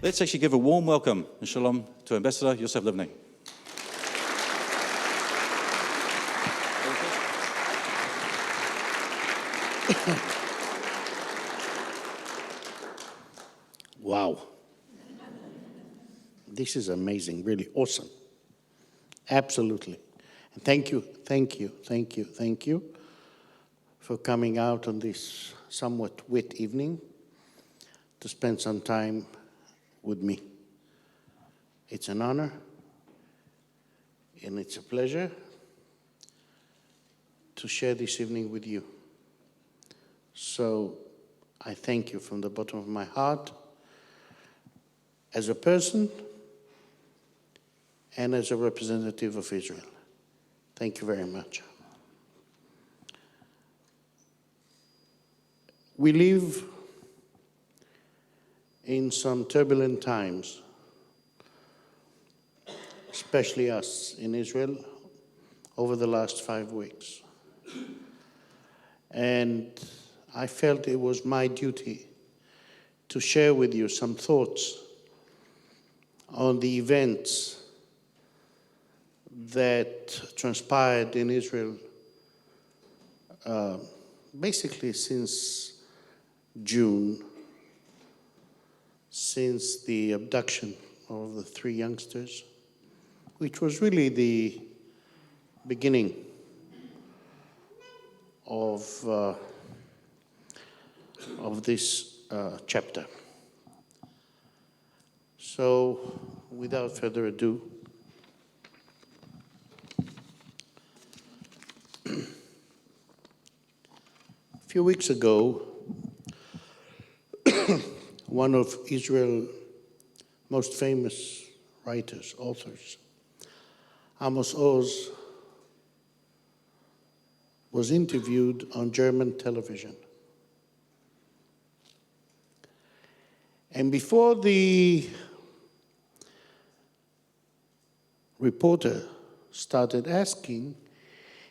Let's actually give a warm welcome and shalom to Ambassador Yosef Livne. Wow. This is amazing, really awesome. Absolutely. And thank you for coming out on this somewhat wet evening to spend some time with me. It's an honor and it's a pleasure to share this evening with you. So I thank you from the bottom of my heart as a person and as a representative of Israel. Thank you very much. We live in some turbulent times, especially us in Israel, over the last 5 weeks. And I felt it was my duty to share with you some thoughts on the events that transpired in Israel basically since June, since the abduction of the 3 youngsters, which was really the beginning of this chapter. So, without further ado, a few weeks ago, one of Israel's most famous writers, authors, Amos Oz, was interviewed on German television. And before the reporter started asking,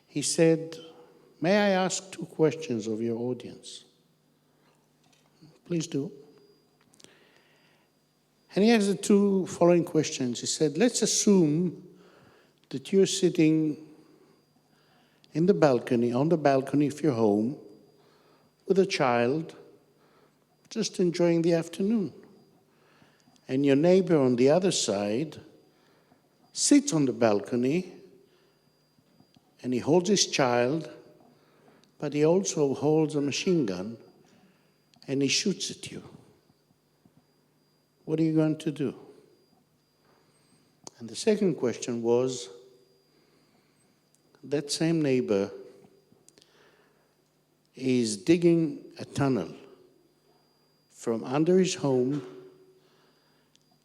he said, "May I ask 2 questions of your audience?" Please do. And he asked the 2 following questions. He said, let's assume that you're sitting in the balcony, on the balcony of your home, with a child, just enjoying the afternoon. And your neighbor on the other side sits on the balcony, and he holds his child, but he also holds a machine gun, and he shoots at you. What are you going to do? And the second question was, that same neighbor is digging a tunnel from under his home,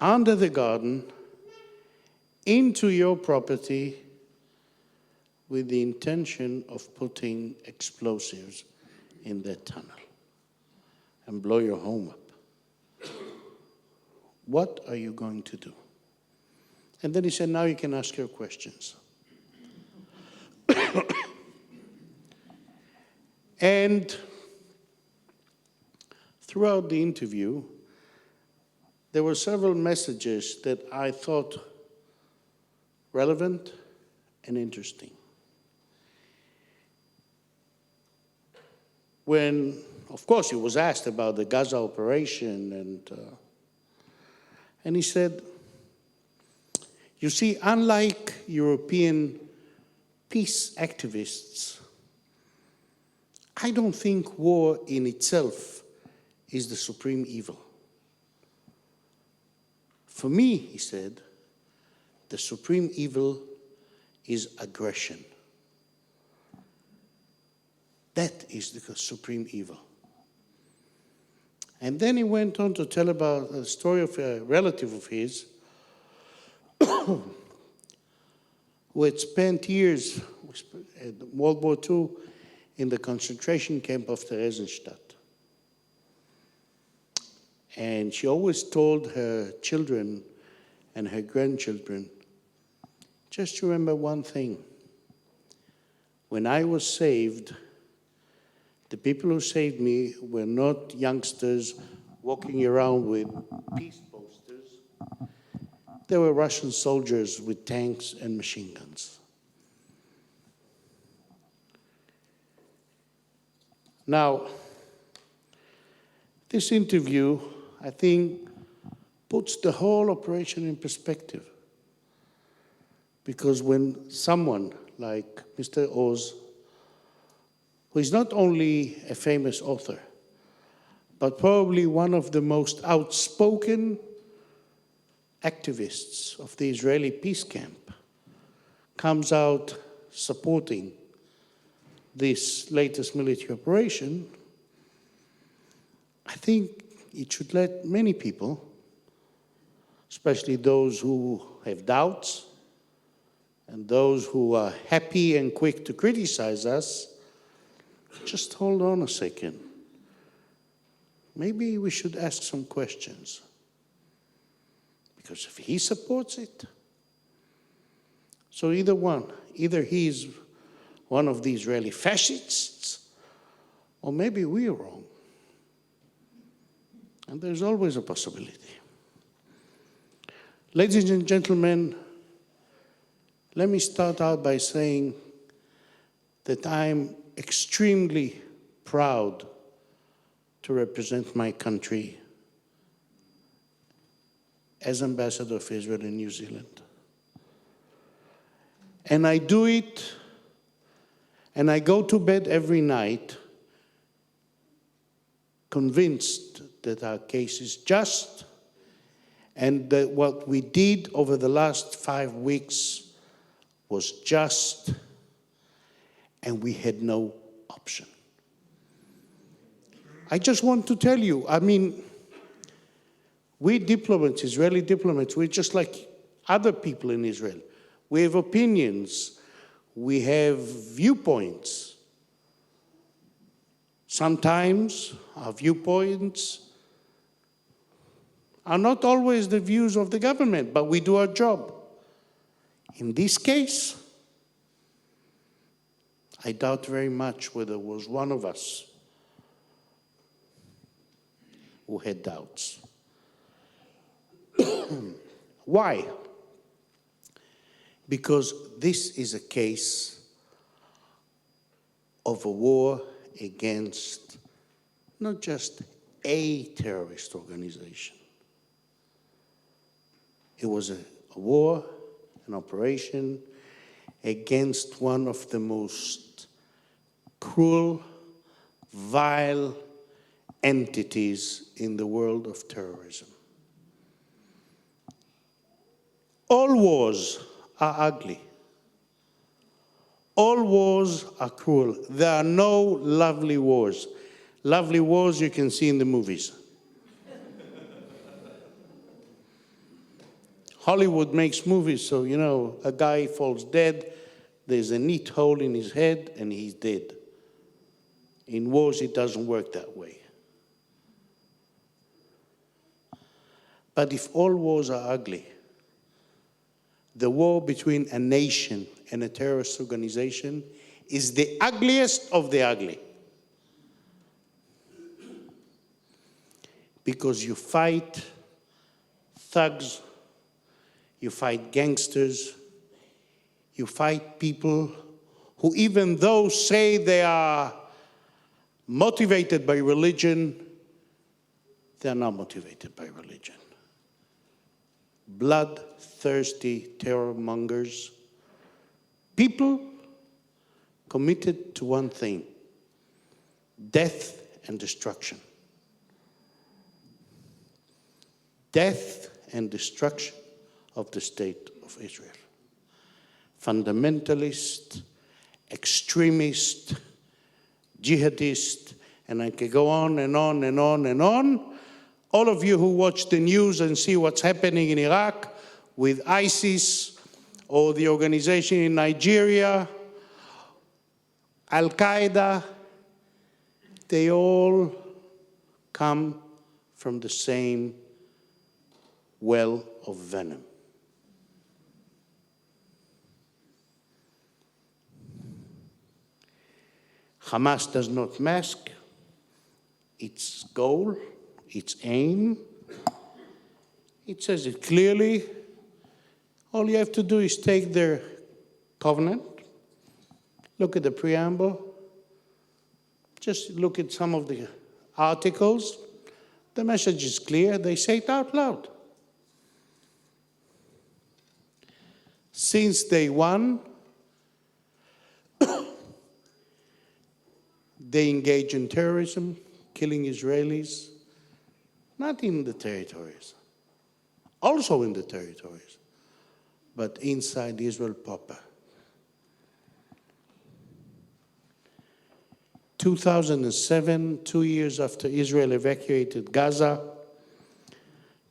under the garden, into your property with the intention of putting explosives in that tunnel and blow your home up. What are you going to do? And then he said, now you can ask your questions. And throughout the interview, there were several messages that I thought relevant and interesting. When, of course, he was asked about the Gaza operation, and he said, you see, unlike European peace activists, I don't think war in itself is the supreme evil. For me, he said, the supreme evil is aggression. That is the supreme evil. And then he went on to tell about the story of a relative of his who had spent years at World War II in the concentration camp of Theresienstadt. And she always told her children and her grandchildren, just remember one thing. When I was saved, the people who saved me were not youngsters walking around with peace posters There were Russian soldiers with tanks and machine guns. Now, this interview, I think, puts the whole operation in perspective. Because when someone like Mr. Oz, who is not only a famous author, but probably one of the most outspoken activists of the Israeli peace camp, comes out supporting this latest military operation, I think it should let many people, especially those who have doubts and those who are happy and quick to criticize us, just hold on a second. Maybe we should ask some questions. Because if he supports it, so either he's one of the Israeli fascists, or maybe we're wrong. And there's always a possibility. Ladies and gentlemen, let me start out by saying that I'm extremely proud to represent my country as Ambassador of Israel in New Zealand. And I do it, and I go to bed every night convinced that our case is just, and that what we did over the last 5 weeks was just, and we had no option. I just want to tell you, I mean, we diplomats, Israeli diplomats, we're just like other people in Israel. We have opinions, we have viewpoints. Sometimes our viewpoints are not always the views of the government, but we do our job. In this case, I doubt very much whether there was one of us who had doubts. Why? Because this is a case of a war against not just a terrorist organization. It was a war, an operation against one of the most cruel, vile entities in the world of terrorism. All wars are ugly. All wars are cruel. There are no lovely wars. Lovely wars you can see in the movies. Hollywood makes movies, so, you know, a guy falls dead, there's a neat hole in his head, and he's dead. In wars, it doesn't work that way. But if all wars are ugly, the war between a nation and a terrorist organization is the ugliest of the ugly. Because you fight thugs, you fight gangsters, you fight people who, even though say they are motivated by religion, they are not motivated by religion. Bloodthirsty terror mongers, people committed to one thing: death and destruction. Death and destruction of the state of Israel. Fundamentalist, extremist, jihadist, and I can go on and on and on and on. All of you who watch the news and see what's happening in Iraq with ISIS or the organization in Nigeria, Al-Qaeda, they all come from the same well of venom. Hamas does not mask its goal, its aim, It says it clearly. All you have to do is take their covenant, look at the preamble, just look at some of the articles. The message is clear. They say it out loud. Since day one, they engage in terrorism, killing Israelis, not in the territories, also in the territories, but inside Israel proper. 2007, 2 years after Israel evacuated Gaza,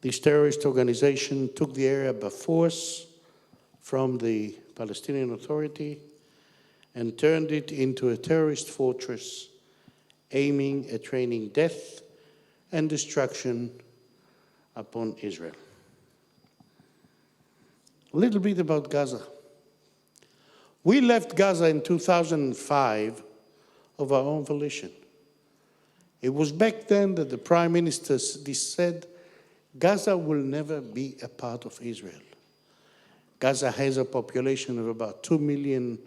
this terrorist organization took the area by force from the Palestinian Authority and turned it into a terrorist fortress aiming at raining death and destruction upon Israel. A little bit about Gaza. We left Gaza in 2005 of our own volition. It was back then that the Prime Minister said, Gaza will never be a part of Israel. Gaza has a population of about 2 million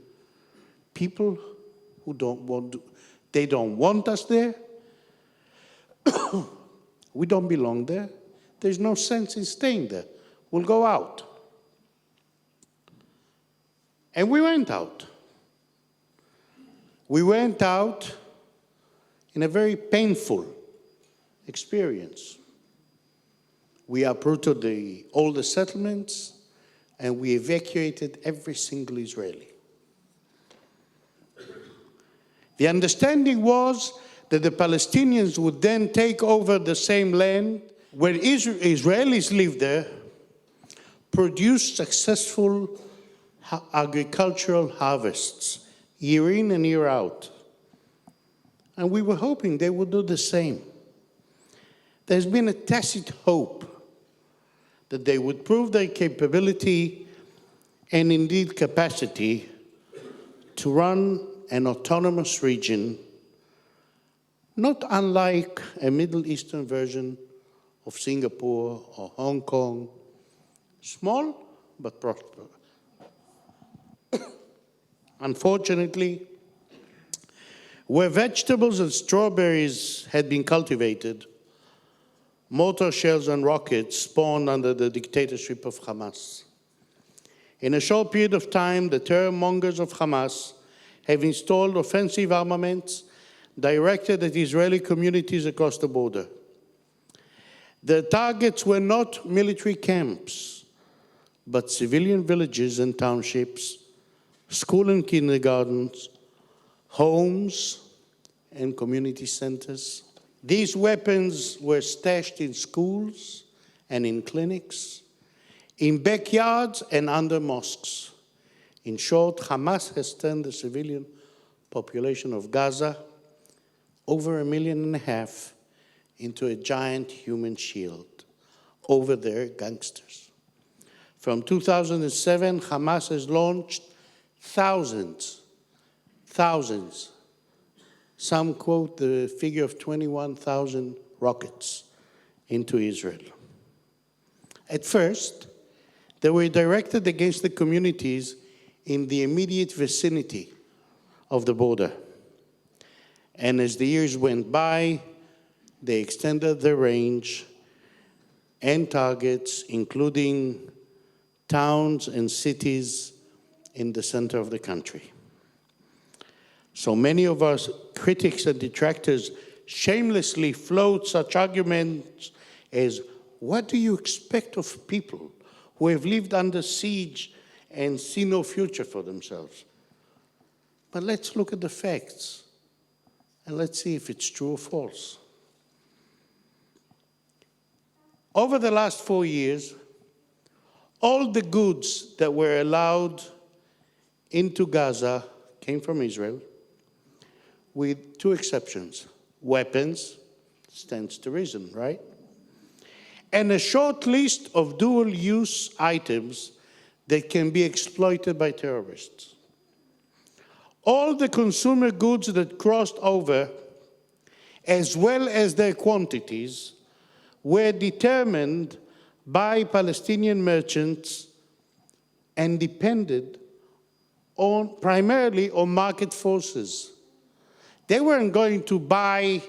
people who they don't want us there. We don't belong there. There's no sense in staying there. We'll go out. And we went out. We went out in a very painful experience. We uprooted all the settlements and we evacuated every single Israeli. The understanding was that the Palestinians would then take over the same land where Israelis lived there, produce successful agricultural harvests, year in and year out. And we were hoping they would do the same. There's been a tacit hope that they would prove their capability and indeed capacity to run an autonomous region, not unlike a Middle Eastern version of Singapore or Hong Kong, small but prosperous. Unfortunately, where vegetables and strawberries had been cultivated, mortar shells and rockets spawned under the dictatorship of Hamas. In a short period of time, the terror mongers of Hamas have installed offensive armaments directed at Israeli communities across the border. The targets were not military camps, but civilian villages and townships, school and kindergartens, homes and community centers. These weapons were stashed in schools and in clinics, in backyards and under mosques. In short, Hamas has turned the civilian population of Gaza, over 1.5 million, into a giant human shield over their gangsters. From 2007, Hamas has launched thousands, some quote the figure of 21,000 rockets into Israel. At first, they were directed against the communities in the immediate vicinity of the border. And as the years went by, they extended their range and targets, including towns and cities in the center of the country. So many of us critics and detractors shamelessly float such arguments as, what do you expect of people who have lived under siege and see no future for themselves? But let's look at the facts and let's see if it's true or false. Over the last 4 years, all the goods that were allowed into Gaza came from Israel, with 2 exceptions. Weapons, stands to reason, right? And a short list of dual-use items that can be exploited by terrorists. All the consumer goods that crossed over, as well as their quantities, were determined by Palestinian merchants and depended primarily on market forces. They weren't going to buy,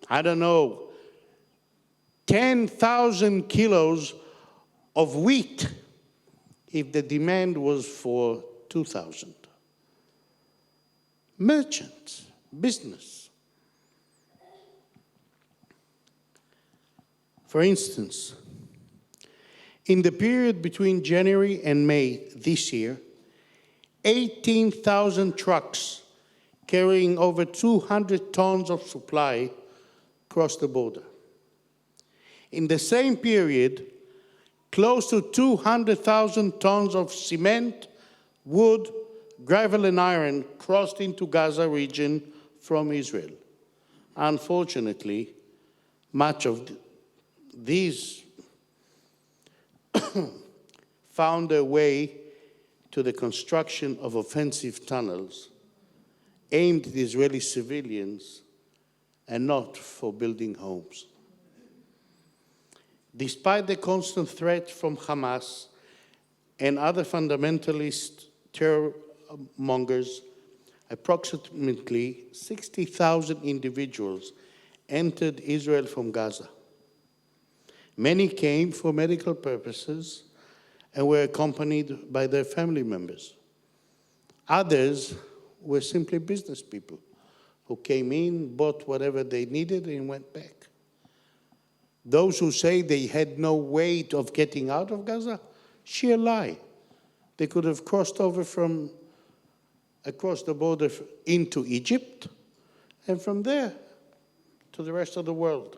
I don't know, 10,000 kilos of wheat if the demand was for 2,000. Merchants, business. For instance, in the period between January and May this year, 18,000 trucks carrying over 200 tons of supply crossed the border. In the same period, close to 200,000 tons of cement, wood, gravel, and iron crossed into Gaza region from Israel. Unfortunately, much of these found their way to the construction of offensive tunnels aimed at Israeli civilians and not for building homes. Despite the constant threat from Hamas and other fundamentalist terror mongers, approximately 60,000 individuals entered Israel from Gaza. Many came for medical purposes and were accompanied by their family members. Others were simply business people who came in, bought whatever they needed, and went back. Those who say they had no way of getting out of Gaza, sheer lie. They could have crossed over from across the border into Egypt, and from there to the rest of the world.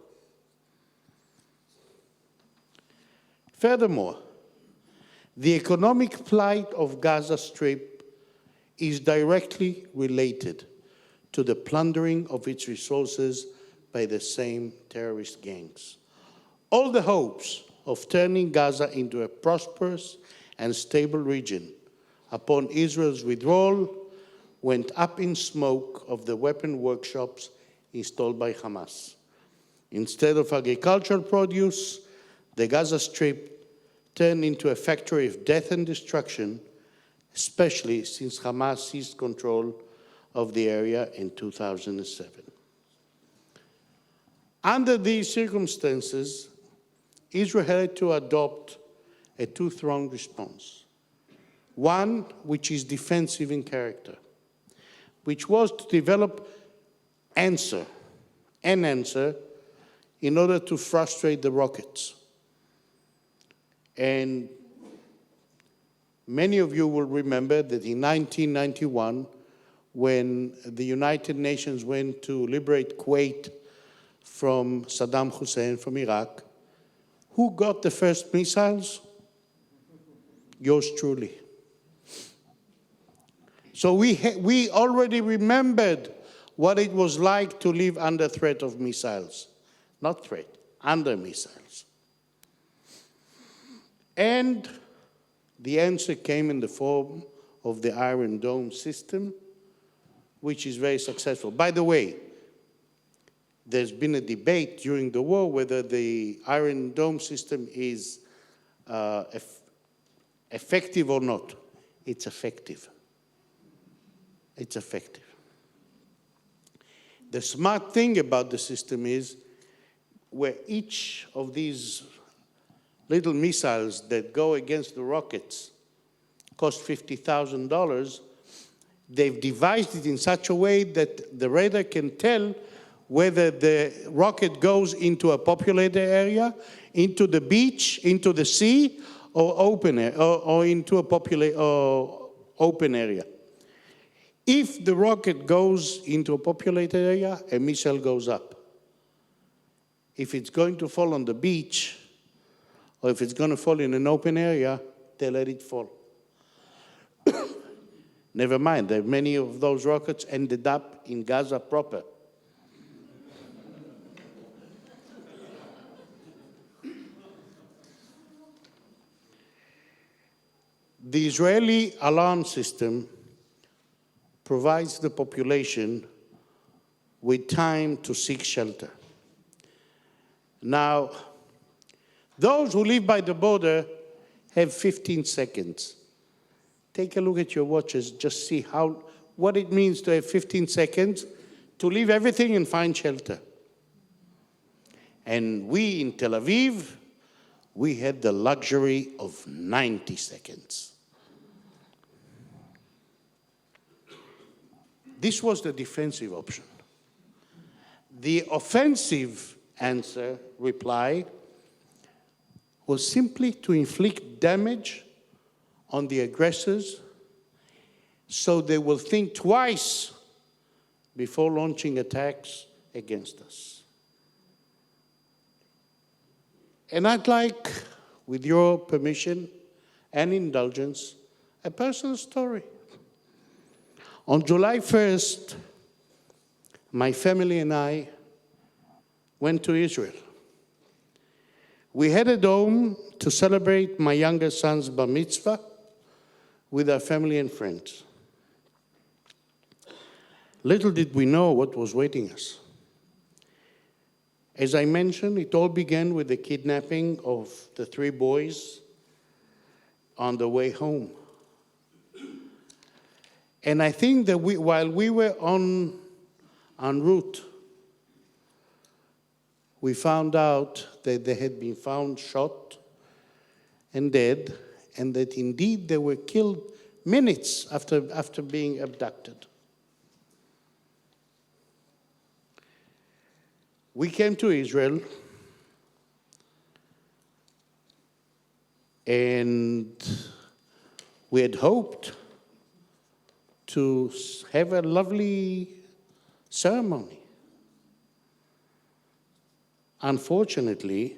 Furthermore, the economic plight of Gaza Strip is directly related to the plundering of its resources by the same terrorist gangs. All the hopes of turning Gaza into a prosperous and stable region upon Israel's withdrawal went up in smoke of the weapon workshops installed by Hamas. Instead of agricultural produce, the Gaza Strip turned into a factory of death and destruction, especially since Hamas seized control of the area in 2007. Under these circumstances, Israel had to adopt a two-pronged response. One, which is defensive in character, which was to develop an answer in order to frustrate the rockets. And many of you will remember that in 1991, when the United Nations went to liberate Kuwait from Saddam Hussein, from Iraq, who got the first missiles? Yours truly. So we already remembered what it was like to live under threat of missiles. Not threat, under missiles. And the answer came in the form of the Iron Dome system, which is very successful. By the way, there's been a debate during the war whether the Iron Dome system is effective or not. It's effective. It's effective. The smart thing about the system is where each of these little missiles that go against the rockets cost $50,000, they've devised it in such a way that the radar can tell whether the rocket goes into a populated area, into the beach, into the sea, or open or into a open area. If the rocket goes into a populated area, a missile goes up. If it's going to fall on the beach, or if it's going to fall in an open area, they let it fall. Never mind, many of those rockets ended up in Gaza proper. The Israeli alarm system provides the population with time to seek shelter. Now, Those who live by the border have 15 seconds. Take a look at your watches, just see what it means to have 15 seconds to leave everything and find shelter. And we in Tel Aviv, we had the luxury of 90 seconds. This was the defensive option. The offensive answer, reply, was simply to inflict damage on the aggressors so they will think twice before launching attacks against us. And I'd like, with your permission and indulgence, a personal story. On July 1st, my family and I went to Israel. We headed home to celebrate my younger son's bar mitzvah with our family and friends. Little did we know what was waiting us. As I mentioned, it all began with the kidnapping of the 3 boys on the way home. And I think that while we were en route, we found out that they had been found shot and dead, and that indeed they were killed minutes after being abducted. We came to Israel, and we had hoped to have a lovely ceremony. Unfortunately,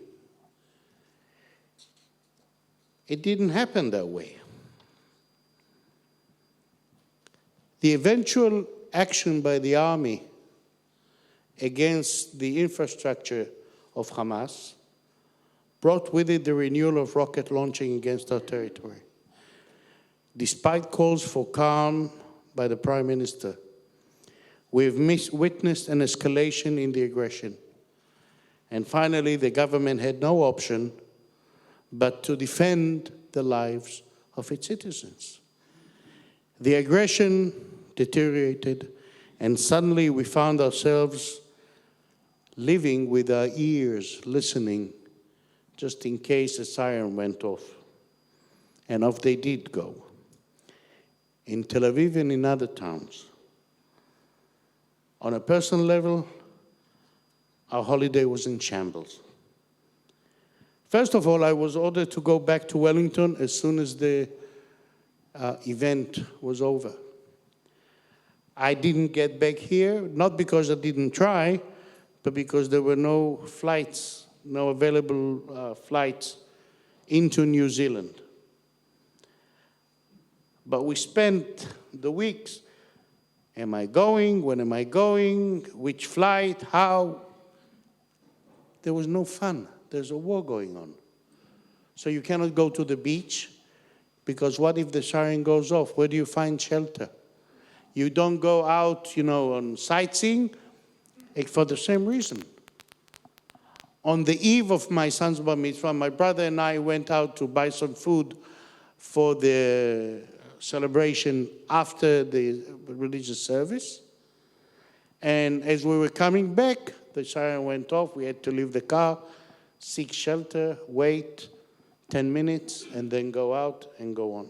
it didn't happen that way. The eventual action by the army against the infrastructure of Hamas brought with it the renewal of rocket launching against our territory. Despite calls for calm by the Prime Minister, we have witnessed an escalation in the aggression. And finally, the government had no option but to defend the lives of its citizens. The aggression deteriorated, and suddenly we found ourselves living with our ears listening just in case a siren went off. And off they did go. In Tel Aviv and in other towns. On a personal level, our holiday was in shambles. First of all, I was ordered to go back to Wellington as soon as the event was over. I didn't get back here, not because I didn't try, but because there were no flights, no available flights into New Zealand. But we spent the weeks, am I going, when am I going, which flight, how? There was no fun. There's a war going on. So you cannot go to the beach, because what if the siren goes off? Where do you find shelter? You don't go out, on sightseeing for the same reason. On the eve of my son's bar mitzvah, my brother and I went out to buy some food for the celebration after the religious service. And as we were coming back, the siren went off. We had to leave the car, seek shelter, wait 10 minutes, and then go out and go on.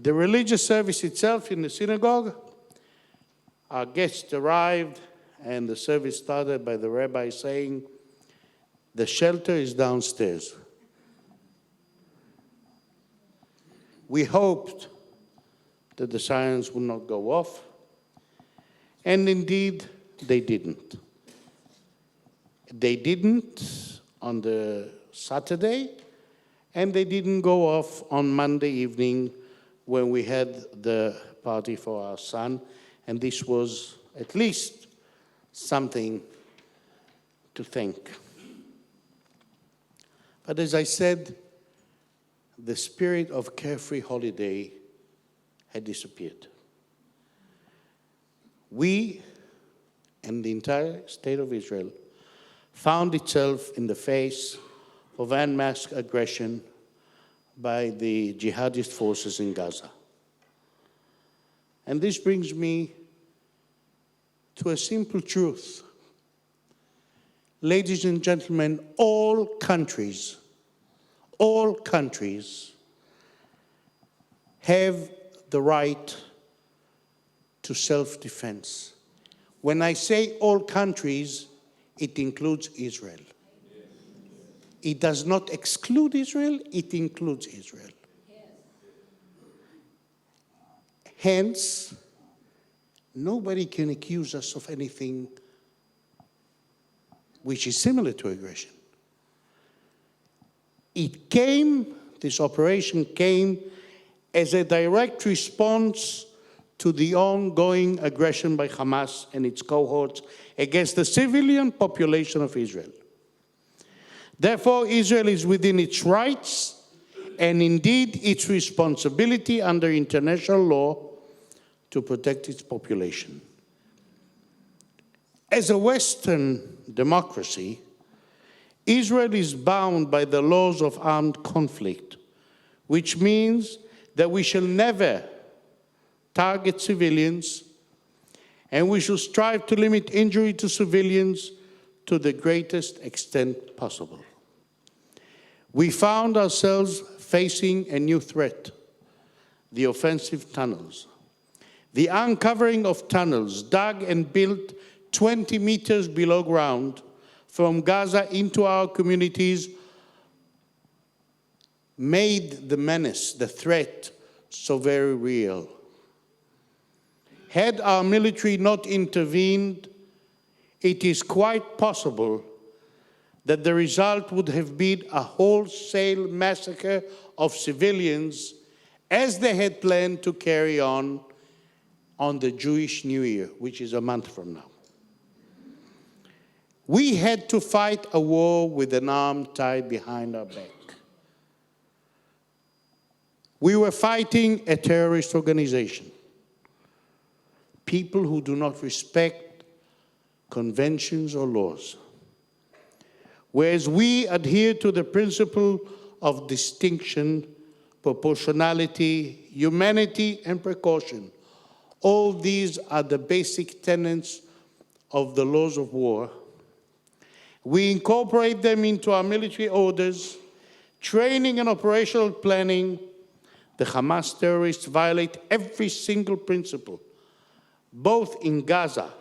The religious service itself in the synagogue, our guests arrived, and the service started by the rabbi saying, "The shelter is downstairs." We hoped that the sirens would not go off, and indeed, they didn't. They didn't on the Saturday, and they didn't go off on Monday evening when we had the party for our son, and this was at least something to thank. But as I said, the spirit of carefree holiday had disappeared. We and the entire state of Israel found itself in the face of en masse aggression by the jihadist forces in Gaza. And this brings me to a simple truth. Ladies and gentlemen, all countries have the right to self-defense. When I say all countries, it includes Israel. It does not exclude Israel, it includes Israel. Hence, nobody can accuse us of anything which is similar to aggression. This operation came as a direct response to the ongoing aggression by Hamas and its cohorts against the civilian population of Israel. Therefore, Israel is within its rights and indeed its responsibility under international law to protect its population. As a Western democracy, Israel is bound by the laws of armed conflict, which means that we shall never target civilians, and we should strive to limit injury to civilians to the greatest extent possible. We found ourselves facing a new threat, the offensive tunnels. The uncovering of tunnels dug and built 20 meters below ground from Gaza into our communities made the menace, the threat, so very real. Had our military not intervened, it is quite possible that the result would have been a wholesale massacre of civilians as they had planned to carry on the Jewish New Year, which is a month from now. We had to fight a war with an arm tied behind our back. We were fighting a terrorist organization, people who do not respect conventions or laws. Whereas we adhere to the principle of distinction, proportionality, humanity, and precaution. All these are the basic tenets of the laws of war. We incorporate them into our military orders, training and operational planning. The Hamas terrorists violate every single principle, both in Gaza,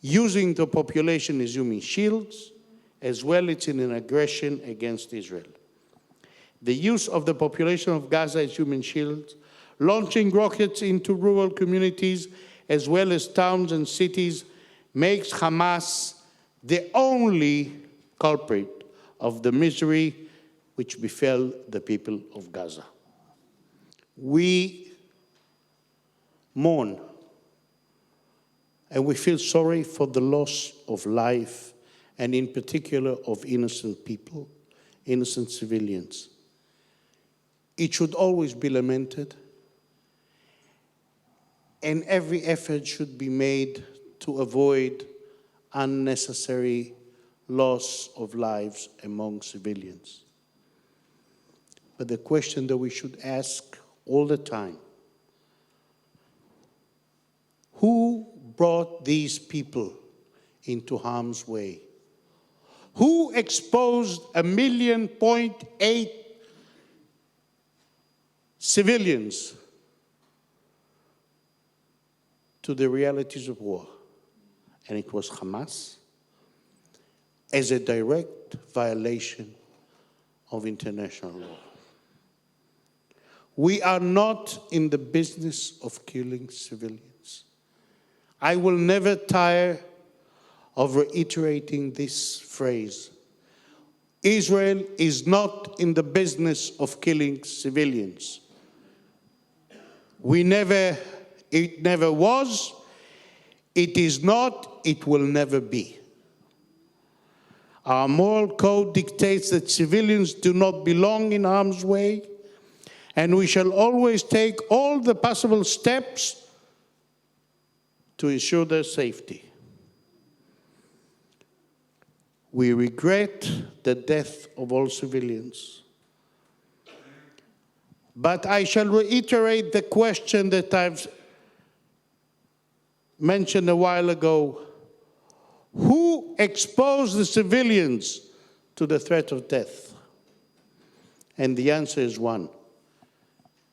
using the population as human shields, as well as in an aggression against Israel. The use of the population of Gaza as human shields, launching rockets into rural communities as well as towns and cities, makes Hamas the only culprit of the misery which befell the people of Gaza. We mourn and we feel sorry for the loss of life, and in particular of innocent people, innocent civilians. It should always be lamented, and every effort should be made to avoid unnecessary loss of lives among civilians. But the question that we should ask all the time, who brought these people into harm's way? Who exposed 1.8 million civilians to the realities of war? And it was Hamas, as a direct violation of international law. We are not in the business of killing civilians. I will never tire of reiterating this phrase. Israel is not in the business of killing civilians. It never was, it is not, it will never be. Our moral code dictates that civilians do not belong in harm's way, and we shall always take all the possible steps to ensure their safety. We regret the death of all civilians. But I shall reiterate the question that I've mentioned a while ago. Who exposed the civilians to the threat of death? And the answer is one: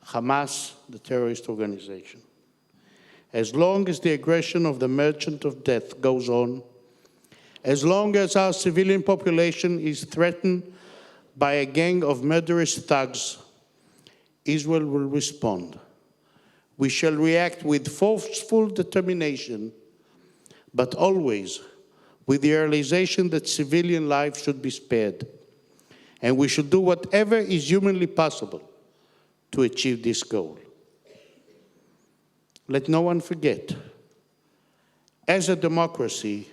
Hamas, the terrorist organization. As long as the aggression of the merchant of death goes on, as long as our civilian population is threatened by a gang of murderous thugs, Israel will respond. We shall react with forceful determination, but always with the realization that civilian lives should be spared. And we should do whatever is humanly possible to achieve this goal. Let no one forget, as a democracy,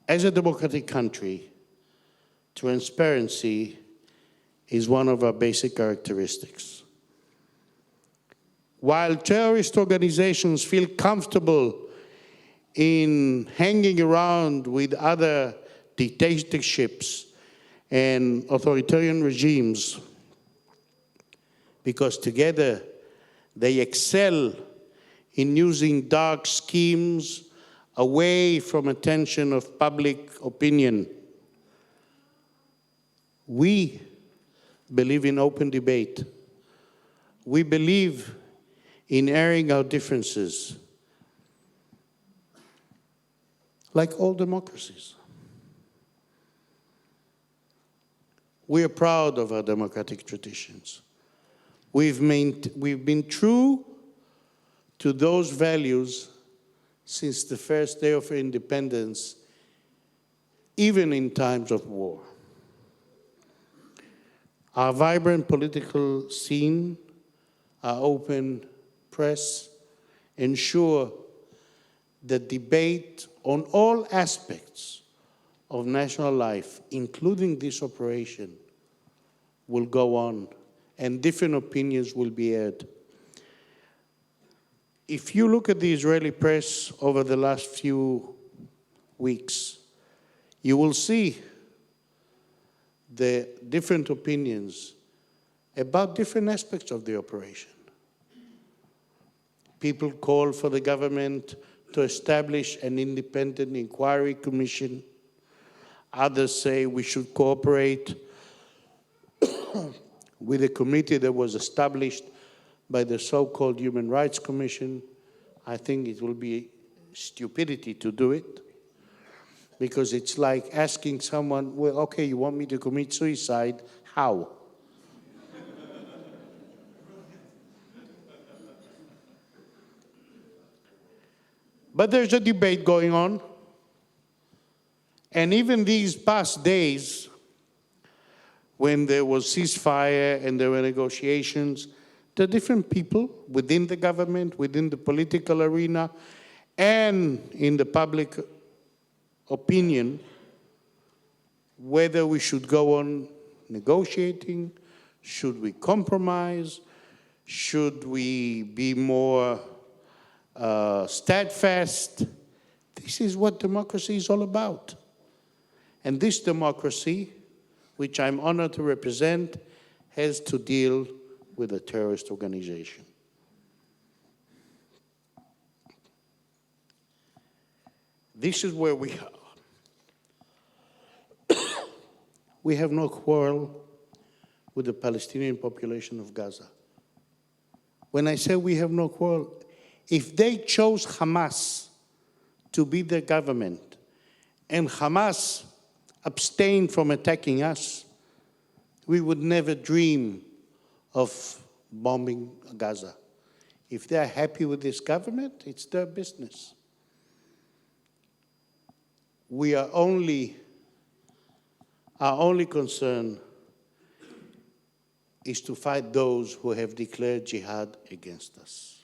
as a democratic country, transparency is one of our basic characteristics. While terrorist organizations feel comfortable in hanging around with other dictatorships and authoritarian regimes, because together they excel in using dark schemes away from attention of public opinion. We believe in open debate. We believe in airing our differences, like all democracies. We are proud of our democratic traditions. We've been true to those values since the first day of independence, even in times of war. Our vibrant political scene, our open press, ensure that debate on all aspects of national life, including this operation, will go on, and different opinions will be aired. If you look at the Israeli press over the last few weeks, you will see the different opinions about different aspects of the operation. People call for the government to establish an independent inquiry commission. Others say we should cooperate with a committee that was established by the so-called Human Rights Commission. I think it will be stupidity to do it, because it's like asking someone, well, okay, you want me to commit suicide? How? But there's a debate going on. And even these past days, when there was ceasefire and there were negotiations, there are different people within the government, within the political arena, and in the public opinion, whether we should go on negotiating, should we compromise, should we be more steadfast. This is what democracy is all about. And this democracy, which I'm honored to represent, has to deal with a terrorist organization. This is where we are. We have no quarrel with the Palestinian population of Gaza. When I say we have no quarrel, if they chose Hamas to be their government, and Hamas abstained from attacking us, we would never dream of bombing Gaza. If they're happy with this government, it's their business. Our only concern is to fight those who have declared jihad against us.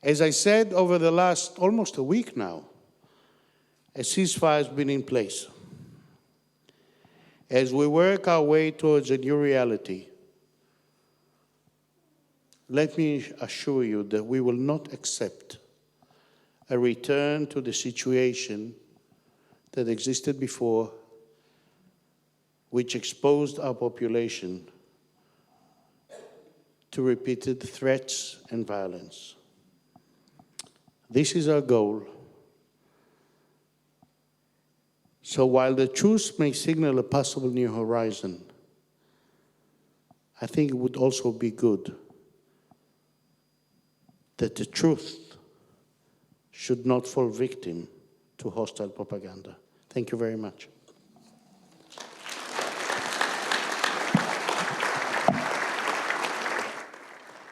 As I said, over the last almost a week now, a ceasefire has been in place. As we work our way towards a new reality, let me assure you that we will not accept a return to the situation that existed before, which exposed our population to repeated threats and violence. This is our goal. So while the truce may signal a possible new horizon, I think it would also be good that the truth should not fall victim to hostile propaganda. Thank you very much.